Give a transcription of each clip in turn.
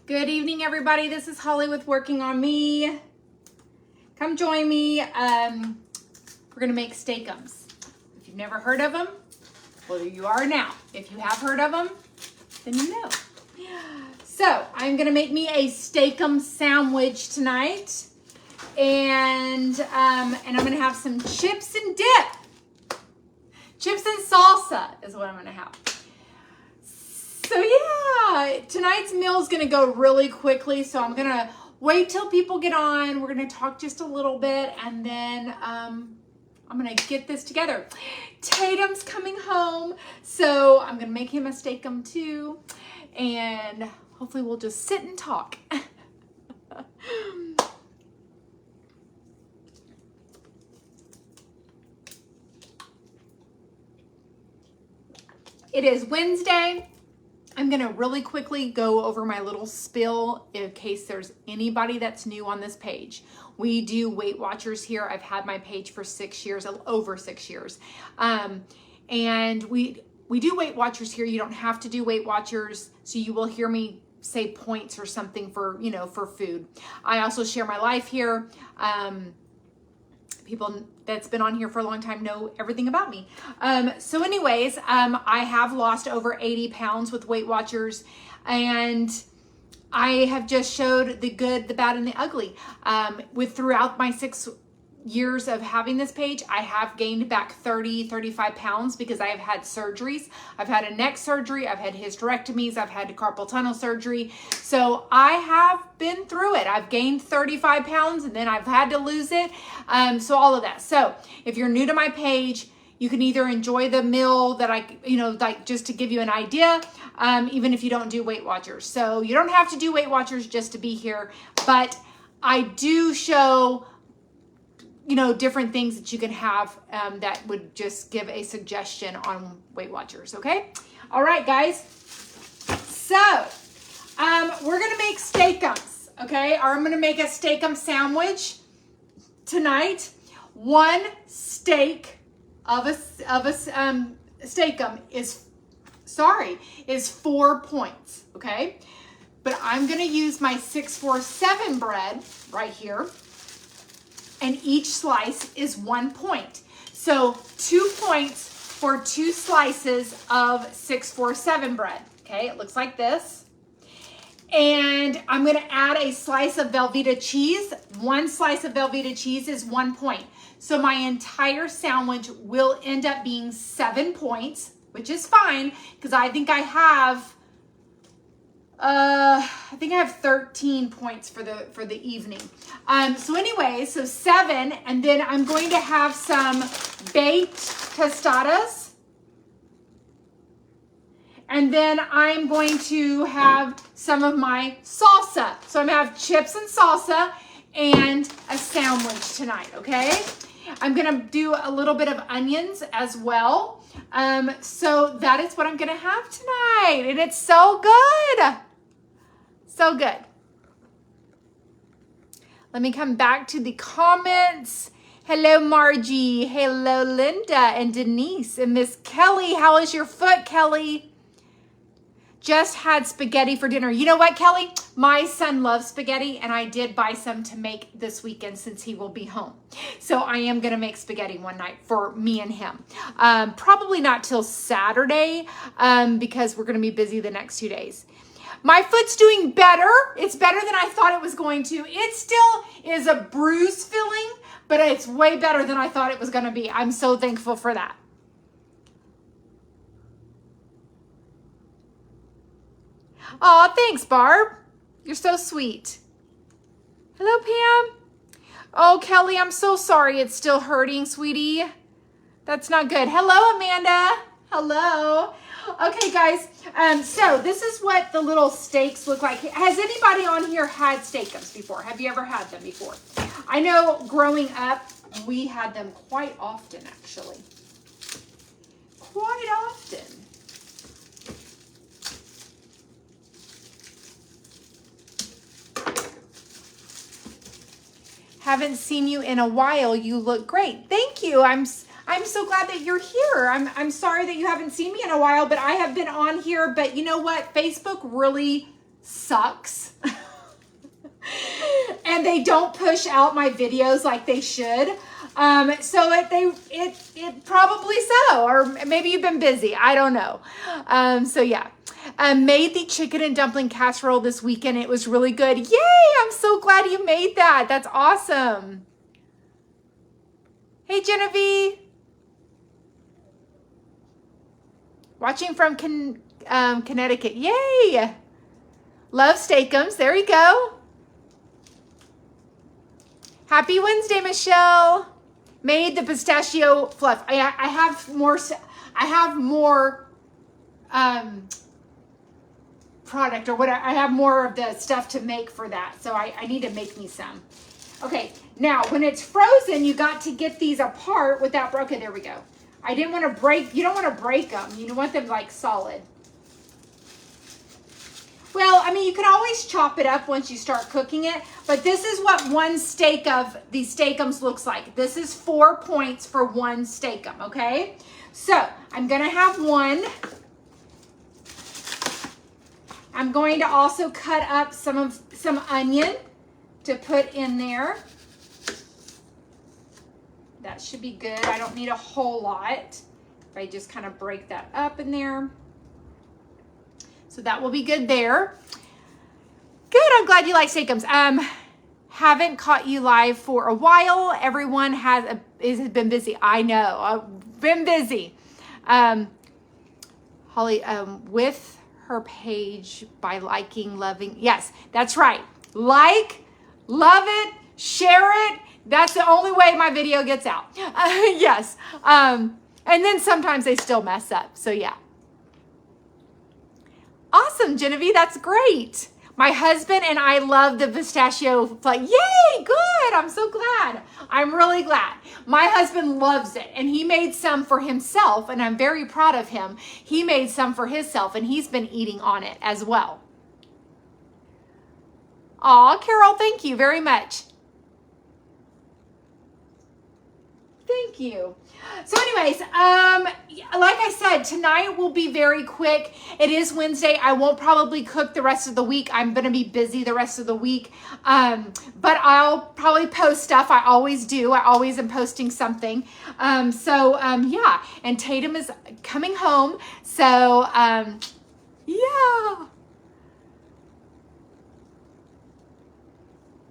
Good evening, everybody. This is Holly with Working on Me. Come join me. We're gonna make steak-umms. If you've never heard of them, well, you are now. If you have heard of them, then you know. So I'm gonna make me a steak-um sandwich tonight, and I'm gonna have some chips and dip. Chips and salsa is what I'm gonna have. So yeah, tonight's meal is gonna go really quickly, so I'm gonna wait till people get on. We're gonna talk just a little bit, and then I'm gonna get this together. Tatum's coming home, so I'm gonna make him a steak-um too, and hopefully we'll just sit and talk. It is Wednesday. I'm gonna really quickly go over my little spill in case there's anybody that's new on this page. We do Weight Watchers here. I've had my page for 6 years, over 6 years. And we do Weight Watchers here. You don't have to do Weight Watchers, so you will hear me say points or something for, for food. I also share my life here. People that's been on here for a long time know everything about me. So anyways, I have lost over 80 pounds with Weight Watchers, and I have just showed the good, the bad, and the ugly. Throughout my 6 years of having this page, I have gained back 35 pounds because I have had surgeries. I've had a neck surgery, I've had hysterectomies, I've had carpal tunnel surgery. So I have been through it. I've gained 35 pounds and then I've had to lose it. So all of that. So if you're new to my page, you can either enjoy the meal that like just to give you an idea, even if you don't do Weight Watchers. So you don't have to do Weight Watchers just to be here, but I do show different things that you can have that would just give a suggestion on Weight Watchers, okay? All right, guys. So, we're gonna make steak-umms, okay? Or I'm gonna make a steak-um sandwich tonight. One steak of a steak-um is 4 points, okay? But I'm gonna use my 647 bread right here, and each slice is 1 point. So 2 points for 2 slices of 647 bread. Okay, it looks like this. And I'm gonna add a slice of Velveeta cheese. 1 slice of Velveeta cheese is 1 point. So my entire sandwich will end up being 7 points, which is fine, because I think I have 13 points for the evening. So anyway, so 7, and then I'm going to have some baked tostadas. And then I'm going to have some of my salsa. So I'm gonna have chips and salsa and a sandwich tonight, okay? I'm gonna do a little bit of onions as well. So that is what I'm gonna have tonight, and it's so good. So good. Let me come back to the comments. Hello, Margie. Hello, Linda and Denise and Miss Kelly. How is your foot, Kelly? Just had spaghetti for dinner. You know what, Kelly? My son loves spaghetti, and I did buy some to make this weekend since he will be home. So I am going to make spaghetti one night for me and him. Probably not till Saturday because we're going to be busy the next 2 days. My foot's doing better. It's better than I thought it was going to. It still is a bruise feeling, but it's way better than I thought it was going to be. I'm so thankful for that. Oh, thanks, Barb. You're so sweet. Hello, Pam. Oh, Kelly, I'm so sorry it's still hurting, sweetie. That's not good. Hello, Amanda. Hello. Okay, guys, so this is what the little steaks look like. Has anybody on here had steak-umms before? Have you ever had them before? I know growing up, we had them quite often, actually. Quite often. Haven't seen you in a while. You look great. Thank you. I'm so glad that you're here. I'm sorry that you haven't seen me in a while, but I have been on here. But you know what? Facebook really sucks. And they don't push out my videos like they should. So it probably so, or maybe you've been busy. I don't know. So yeah. Made the chicken and dumpling casserole this weekend. It was really good. Yay! I'm so glad you made that. That's awesome. Hey, Genevieve. Watching from Connecticut. Yay! Love steak-umms. There you go. Happy Wednesday, Michelle. Made the pistachio fluff. I have more. I have more product or whatever. I have more of the stuff to make for that. So I need to make me some. Okay. Now, when it's frozen, you got to get these apart without. Okay, there we go. I didn't want to break. You don't want to break them. You want them like solid. Well, I mean, you can always chop it up once you start cooking it, but this is what one steak of these steak-umms looks like. This is 4 points for one steak-umms, okay? So I'm gonna have one. I'm going to also cut up some onion to put in there. That should be good. I don't need a whole lot. If I just kind of break that up in there. So that will be good there. Good, I'm glad you like steak-umms. Haven't caught you live for a while. Everyone has been busy. I know, I've been busy. Holly, with her page by liking, loving. Yes, that's right. Like, love it, share it. That's the only way my video gets out. Yes. And then sometimes they still mess up. So yeah. Awesome, Genevieve. That's great. My husband and I love the pistachio flavor. Yay, good. I'm so glad. I'm really glad. My husband loves it, and he made some for himself, and I'm very proud of him. He made some for himself, and he's been eating on it as well. Aw, Carol, thank you very much. Thank you. So anyways, like I said, tonight will be very quick. It is Wednesday. I won't probably cook the rest of the week. I'm going to be busy the rest of the week. But I'll probably post stuff. I always do. I always am posting something. Yeah. And Tatum is coming home. So, yeah.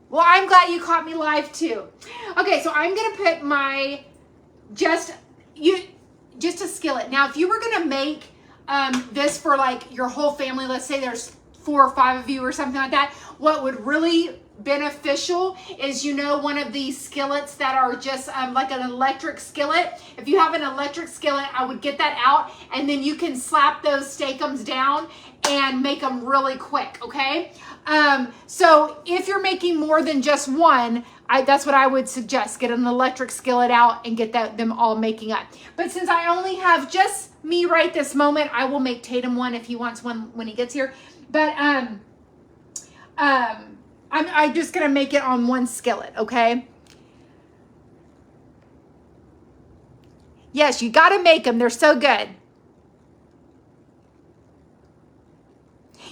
Well, I'm glad you caught me live too. Okay, so I'm going to put my just a skillet. Now, if you were going to make this for like your whole family, let's say there's 4 or 5 of you or something like that, what would really beneficial is, one of these skillets that are just like an electric skillet. If you have an electric skillet, I would get that out, and then you can slap those steak-umms down and make them really quick, okay? So if you're making more than just one, that's what I would suggest. Get an electric skillet out and get them all making up. But since I only have just me right this moment, I will make Tatum one if he wants one when he gets here. But I'm just going to make it on one skillet, okay? Yes, you got to make them. They're so good.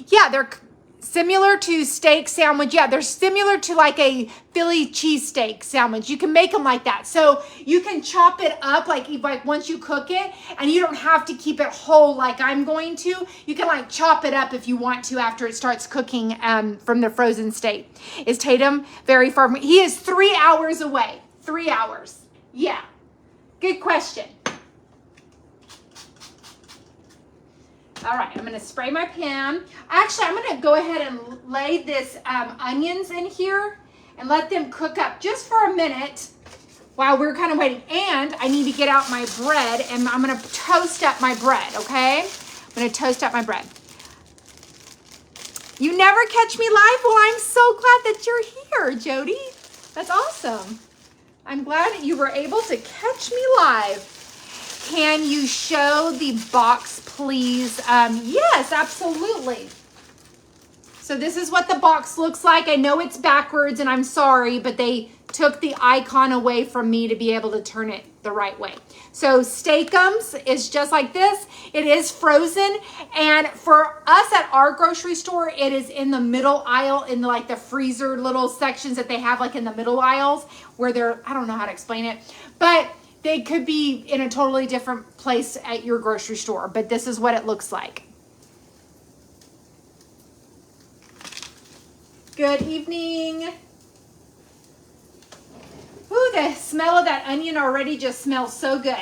Yeah, they're similar to steak sandwich. Yeah, they're similar to like a Philly cheesesteak sandwich. You can make them like that. So you can chop it up like once you cook it, and you don't have to keep it whole like I'm going to. You can like chop it up if you want to after it starts cooking from the frozen state. Is Tatum very far from? He is 3 hours away. 3 hours. Yeah. Good question. All right, I'm gonna spray my pan. Actually, I'm gonna go ahead and lay this onions in here and let them cook up just for a minute while we're kind of waiting. And I need to get out my bread, and I'm gonna toast up my bread, okay? I'm gonna toast up my bread. You never catch me live? Well, I'm so glad that you're here, Jody. That's awesome. I'm glad that you were able to catch me live. Can you show the box, please? Yes, absolutely. So So this is what the box looks like. I know it's backwards and I'm sorry, but they took the icon away from me to be able to turn it the right way. So steak-umms is just like this. It is frozen. And for us at our grocery store, it is in the middle aisle in like the freezer little sections that they have like in the middle aisles where they're, I don't know how to explain it, but they could be in a totally different place at your grocery store. But this is what it looks like. Good evening. Ooh, the smell of that onion already just smells so good.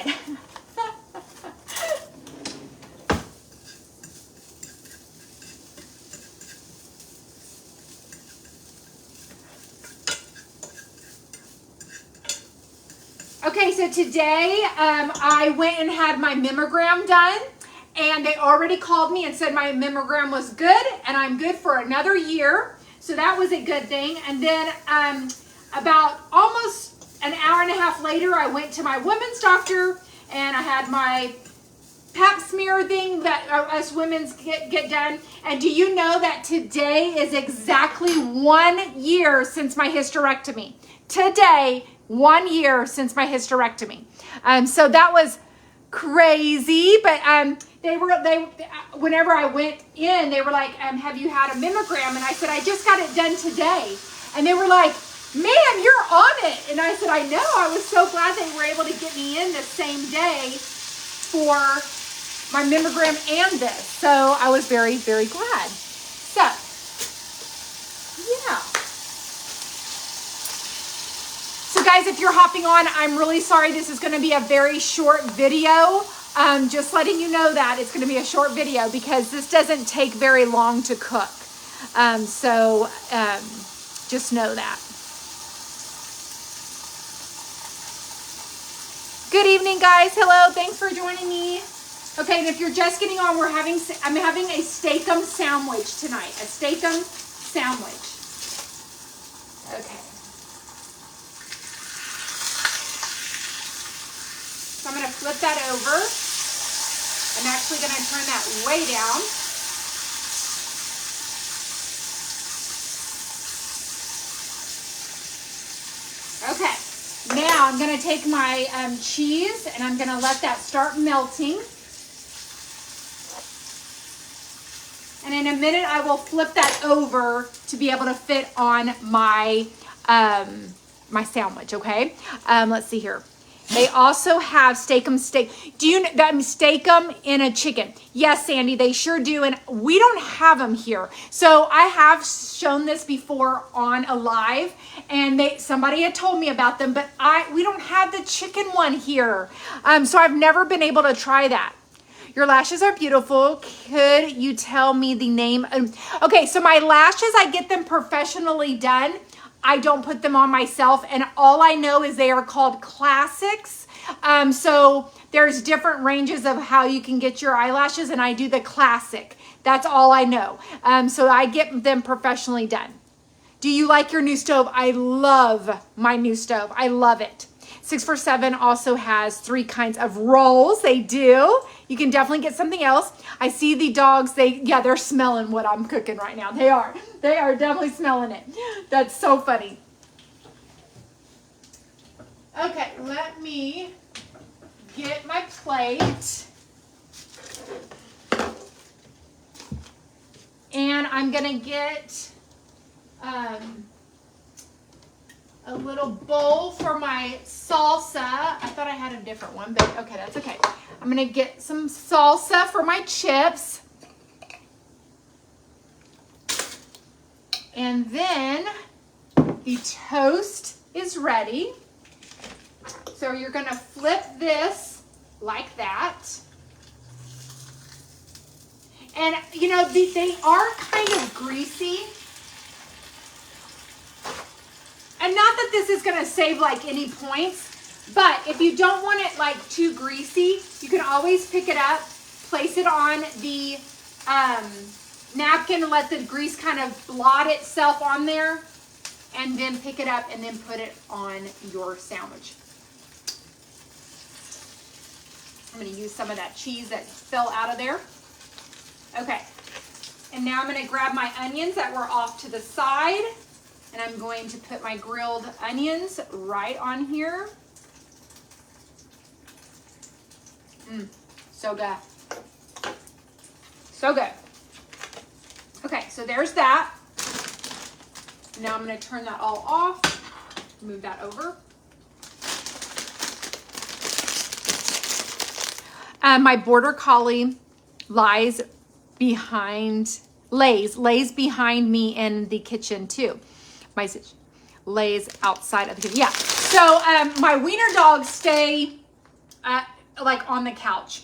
Okay, so today I went and had my mammogram done, and they already called me and said my mammogram was good and I'm good for another year. So that was a good thing. And then about almost an hour and a half later, I went to my women's doctor and I had my pap smear thing that us women's get done. And do you know that today is exactly 1 year since my hysterectomy? Today, 1 year since my hysterectomy. So that was crazy, but they whenever I went in, they were like, have you had a mammogram? And I said, I just got it done today. And they were like, ma'am, you're on it. And I said, I know. I was so glad they were able to get me in the same day for my mammogram and this. So I was very, very glad. So, yeah. So guys, if you're hopping on, I'm really sorry. This is going to be a very short video. Just letting you know that it's going to be a short video because this doesn't take very long to cook. Just know that. Good evening, guys. Hello. Thanks for joining me. Okay, and if you're just getting on, I'm having a steak-umms sandwich tonight. A steak-umms sandwich. Okay. So I'm going to flip that over. I'm actually going to turn that way down. Okay. Now I'm going to take my cheese and I'm going to let that start melting. And in a minute, I will flip that over to be able to fit on my my sandwich, okay? Let's see here. They also have steak-umms steak. Do you know that steak-umms in a chicken? Yes, Sandy, they sure do. And we don't have them here. So I have shown this before on a live, and somebody had told me about them, but we don't have the chicken one here. So I've never been able to try that. Your lashes are beautiful. Could you tell me the name? Okay, so my lashes, I get them professionally done. I don't put them on myself, and all I know is they are called classics. So there's different ranges of how you can get your eyelashes, and I do the classic. That's all I know. So I get them professionally done. Do you like your new stove? I love my new stove. I love it. 647 also has 3 kinds of rolls. They do. You can definitely get something else. I see the dogs. They're smelling what I'm cooking right now. They are definitely smelling it. That's so funny. Okay, let me get my plate. And I'm gonna get a little bowl for my salsa. I thought I had a different one, but okay, that's okay. I'm gonna get some salsa for my chips. And then the toast is ready. So you're gonna flip this like that. And you know, they are kind of greasy. And not that this is gonna save like any points, but if you don't want it like too greasy, you can always pick it up, place it on the napkin and let the grease kind of blot itself on there, and then pick it up and then put it on your sandwich. I'm gonna use some of that cheese that fell out of there. Okay, And now I'm going to grab my onions that were off to the side, and I'm going to put my grilled onions right on here. So good. So good. Okay, so there's that. Now I'm going to turn that all off. Move that over. My border collie lays behind me in the kitchen too. Lays outside of the kitchen. Yeah. So my wiener dogs stay like on the couch.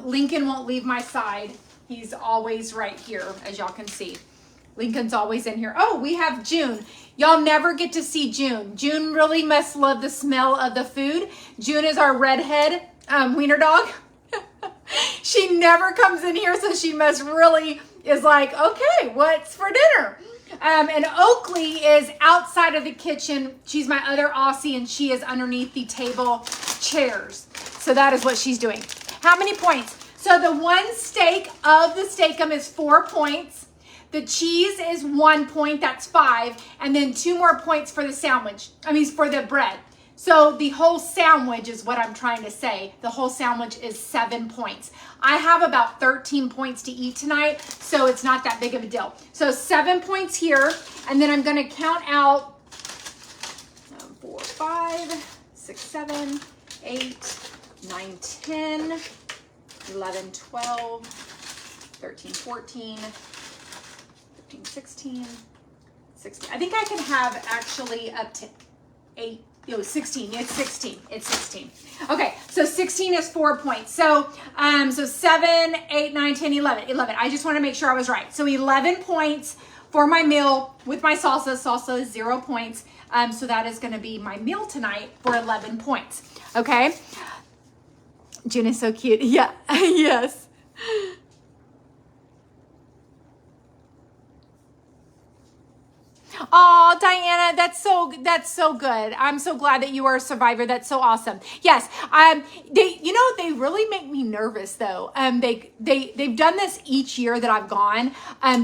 Lincoln won't leave my side. He's always right here, as y'all can see. Lincoln's always in here. Oh, we have June. Y'all never get to see June. June really must love the smell of the food. June is our redhead wiener dog. She never comes in here, so she must really is like, okay, what's for dinner? And Oakley is outside of the kitchen. She's my other Aussie, and she is underneath the table chairs. So that is what she's doing. How many points? So the one steak of the steak-umms is 4 points. The cheese is 1 point, that's 5. And then 2 more points for the sandwich. For the bread. So the whole sandwich is what I'm trying to say. The whole sandwich is 7 points. I have about 13 points to eat tonight, so it's not that big of a deal. So 7 points here, and then I'm gonna count out 4, 5, 6, 7, 8, 9, 10, 11, 12, 13, 14, 15, 16, 16. I think I can have actually up to 8. 16. It's 16. It's 16. Okay, so 16 is 4 points. So 7, 8, 9, 10, 11. 11. I just want to make sure I was right. So 11 points for my meal with my salsa. Salsa is 0 points. So that is going to be my meal tonight for 11 points. Okay. June is so cute. Yeah. Yes. Oh, Diana, that's so good. I'm so glad that you are a survivor. That's so awesome. Yes. They really make me nervous though. They've done this each year that I've gone.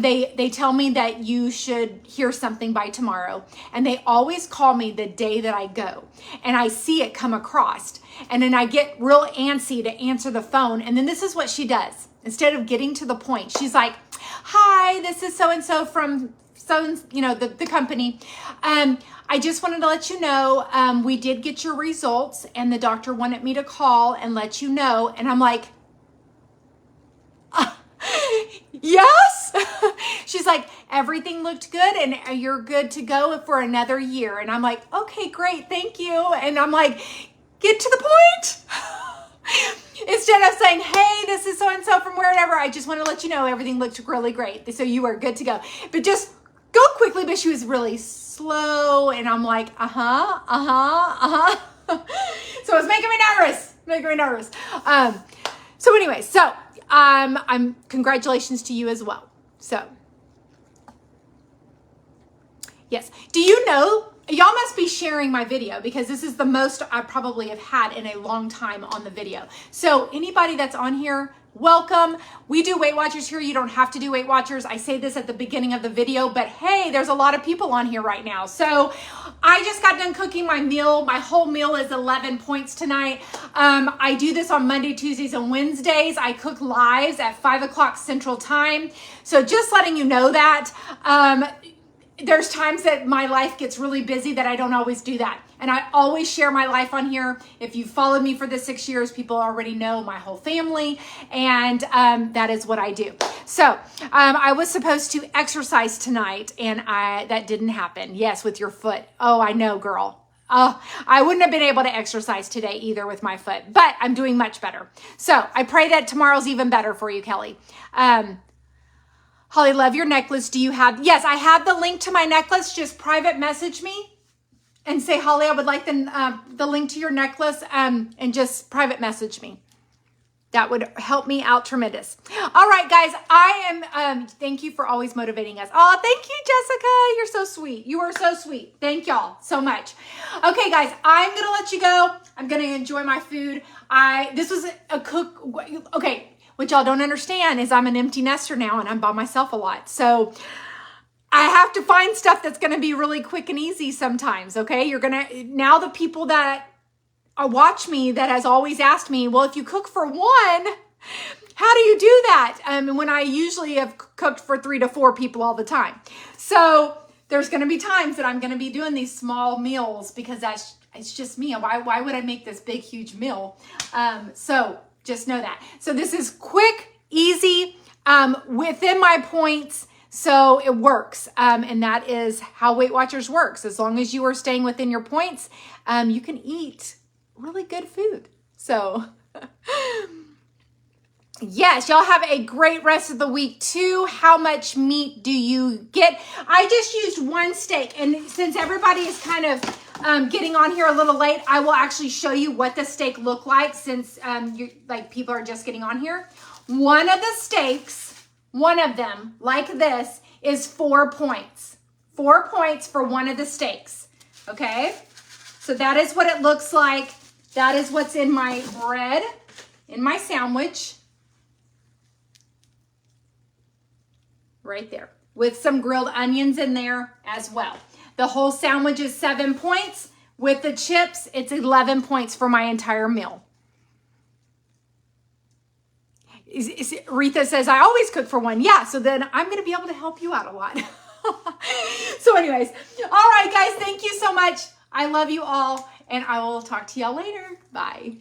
They tell me that you should hear something by tomorrow. And they always call me the day that I go. And I see it come across. And then I get real antsy to answer the phone. And then this is what she does. Instead of getting to the point, she's like, hi, this is so-and-so from the company. I just wanted to let you know, we did get your results and the doctor wanted me to call and let you know. And I'm like, yes. She's like, everything looked good and you're good to go for another year. And I'm like, okay, great. Thank you. And I'm like, get to the point. Instead of saying, hey, this is so-and-so from wherever, I just want to let you know everything looked really great. So you are good to go. But just go quickly. But she was really slow. And I'm like, So it's making me nervous. So anyway, I'm congratulations to you as well. So yes. Do you know, y'all must be sharing my video because this is the most I probably have had in a long time on the video. So anybody that's on here, welcome. We do Weight Watchers here. You don't have to do Weight Watchers. I say this at the beginning of the video, but hey, there's a lot of people on here right now. So I just got done cooking my meal. My whole meal is 11 points tonight. I do this on Monday, Tuesdays, and Wednesdays. I cook lives at 5 o'clock Central Time. So just letting you know that. There's times that my life gets really busy that I don't always do that. And I always share my life on here. If you've followed me for the 6 years, people already know my whole family. And that is what I do. So I was supposed to exercise tonight and that didn't happen. Yes, with your foot. Oh, I know, girl. I wouldn't have been able to exercise today either with my foot, but I'm doing much better. So I pray that tomorrow's even better for you, Kelly. Holly, love your necklace. Do you have? Yes, I have the link to my necklace. Just private message me and say, Holly, I would like the link to your necklace and just private message me. That would help me out tremendous. All right, guys, I am, thank you for always motivating us. Oh, thank you, Jessica. You're so sweet. You are so sweet. Thank y'all so much. Okay, guys, I'm going to let you go. I'm going to enjoy my food. This was a cook. Okay. What y'all don't understand is I'm an empty nester now and I'm by myself a lot. So I have to find stuff that's going to be really quick and easy sometimes. Okay. Now the people that watch me that has always asked me, well, if you cook for one, how do you do that? When I usually have cooked for 3 to 4 people all the time. So there's going to be times that I'm going to be doing these small meals because it's just me. Why would I make this big, huge meal? So just know that. So this is quick, easy, within my points. So it works. And that is how Weight Watchers works. As long as you are staying within your points, you can eat really good food. So yes, y'all have a great rest of the week too. How much meat do you get? I just used 1 steak. And since everybody is kind of getting on here a little late, I will actually show you what the steak looked like since people are just getting on here. One of the steaks, one of them like this is 4 points. 4 points for one of the steaks. Okay. So that is what it looks like. That is what's in my bread, in my sandwich. Right there, with some grilled onions in there as well. The whole sandwich is 7 points. With the chips, it's 11 points for my entire meal. Retha says, I always cook for one. Yeah, so then I'm going to be able to help you out a lot. So anyways, all right, guys, thank you so much. I love you all, and I will talk to y'all later. Bye.